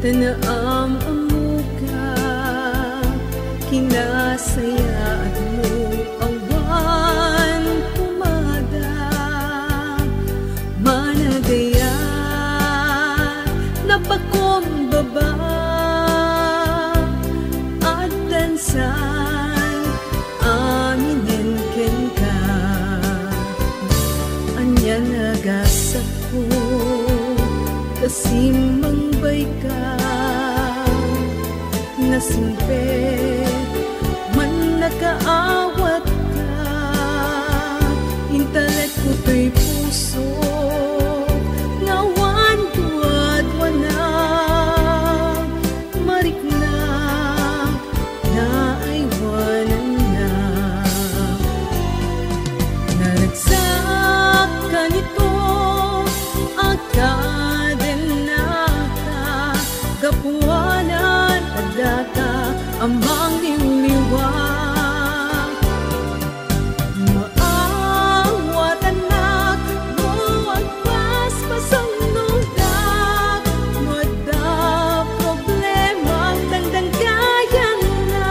Tanaam amuka, kinasayaan mo awan pumada. Managaya, napakumbaba, at dansan, aminin ken ka. Anya nagasat ko, kasimang bay ka, nasimpit, man nakaawat ka, intalet ko to'y puso, ngawan tuwad wanag, marikna, naaywanan na. Naragsak ka nito, kapuanan at data amang liwliwag. Maawat anak mo ang paspasang nudak, wada problema tandang kayan na.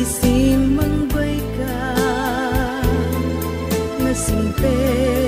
Simang bay ka, nasimpit,